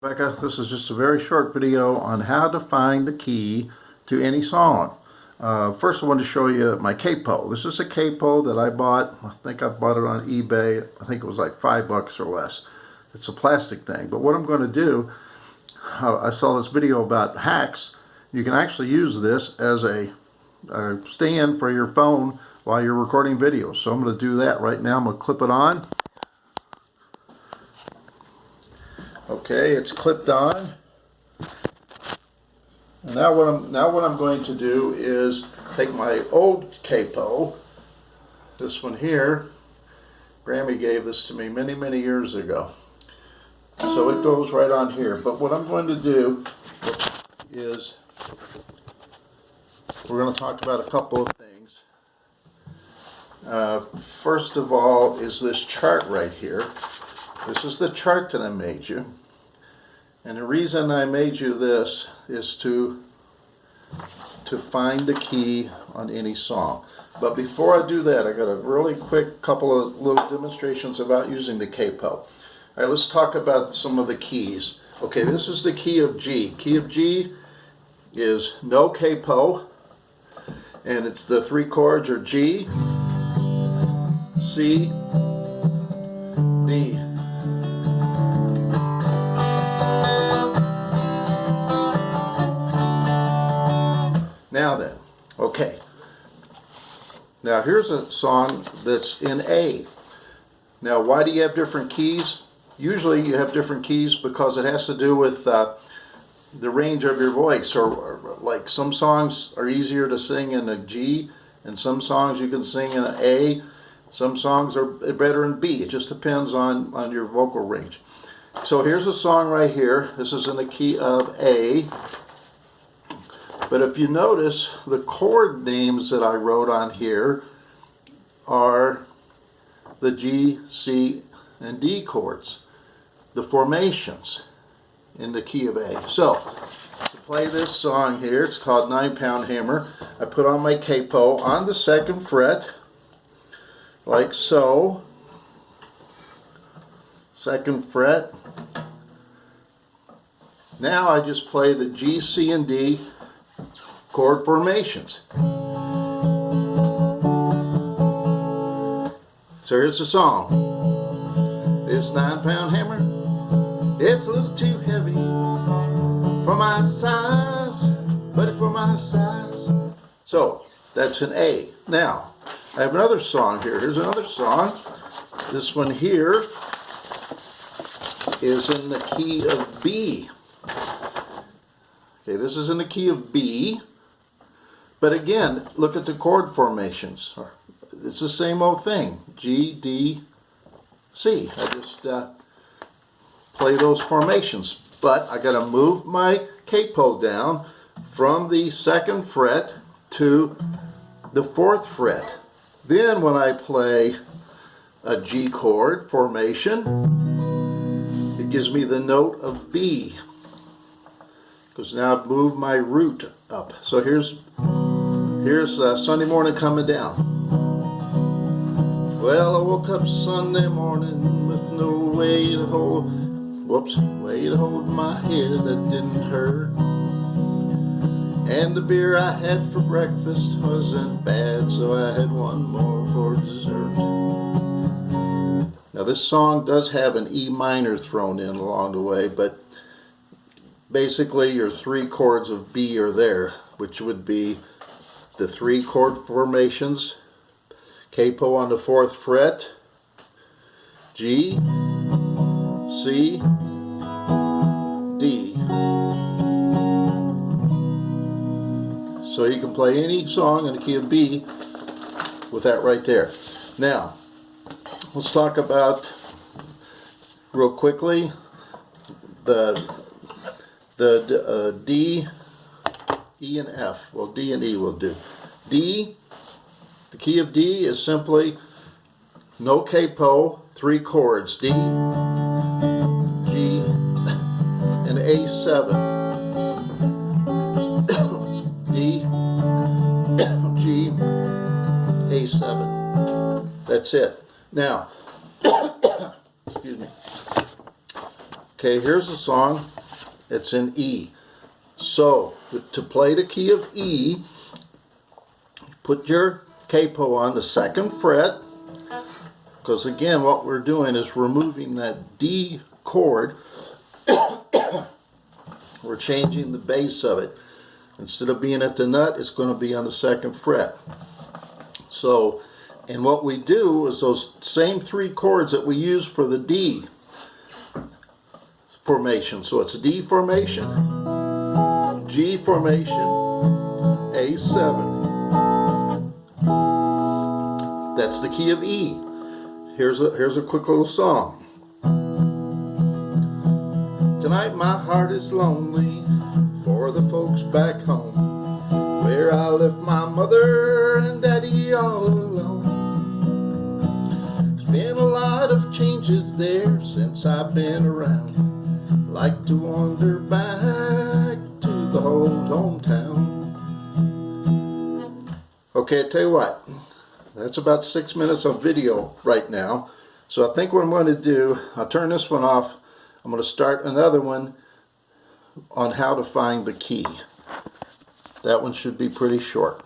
Rebecca, this is just a very short video on how to find the key to any song. First I want to show you my Capo. This is a Capo that I bought. I think I bought it on eBay. I think it was like $5 or less. It's a plastic thing. But what I'm going to do, I saw this video about hacks. You can actually use this as a stand for your phone while you're recording videos. So I'm going to do that right now. I'm going to clip it on. Okay, it's clipped on. And now what I'm going to do is take my old Capo, this one here. Grammy gave this to me many years ago. So it goes right on here. But what I'm going to do is we're going to talk about a couple of things. First of all is this chart right here. This is the chart that I made you. And the reason I made you this is to find the key on any song. But before I do that, I got a really quick couple of little demonstrations about using the Capo. All right, let's talk about some of the keys. Okay, this is the key of G. Key of G is no Capo, and it's the three chords are G, C, D. Now then, okay. Now here's a song that's in A. Now why do you have different keys? Usually you have different keys because it has to do with the range of your voice, or like some songs are easier to sing in a G, and some songs you can sing in an A. Some songs are better in B. It just depends on your vocal range. So here's a song right here. This is in the key of A. But if you notice, the chord names that I wrote on here are the G, C, and D chords, the formations in the key of A. So, to play this song here, it's called 9-Pound Hammer. I put on my Capo on the 2nd fret, like so. 2nd fret. Now I just play the G, C, and D chord formations. So here's the song. This 9-pound hammer, it's a little too heavy for my size, but for my size. So that's an A. Now I have another song here. Here's another song. This one here is in the key of B. Okay, this is in the key of B. But again, look at the chord formations. It's the same old thing. G, D, C. I just play those formations. But I got to move my Capo down from the 2nd fret to the 4th fret. Then when I play a G chord formation, it gives me the note of B. Because now I've moved my root up. So here's Sunday morning coming down. Well, I woke up Sunday morning with no way to hold, way to hold my head that didn't hurt. And the beer I had for breakfast wasn't bad, so I had one more for dessert. Now this song does have an E minor thrown in along the way, but basically your three chords of B are there, which would be the 3 chord formations, Capo on the 4th fret, G, C, D. So you can play any song in the key of B with that right there. Now, let's talk about, real quickly, the D, E, and F. Well, D and E will do. D, the key of D is simply no Capo, 3 chords, D, G, and A7. D, G, A7. That's it. Now, excuse me. Okay, here's a song. It's in E. So, to play the key of E, put your capo on the 2nd fret, because again what we're doing is removing that D chord. We're changing the bass of it. Instead of being at the nut, it's going to be on the 2nd fret. So, and what we do is those same 3 chords that we use for the D formation. So it's a D formation, G formation, A7. That's the key of E. Here's a quick little song. Tonight my heart is lonely for the folks back home, where I left my mother and daddy all alone. There's been a lot of changes there since I've been around. Like to wander back to the old hometown. Okay, I tell you what, that's about 6 minutes of video right now. So I think what I'm going to do, I'll turn this one off. I'm going to start another one on how to find the key. That one should be pretty short.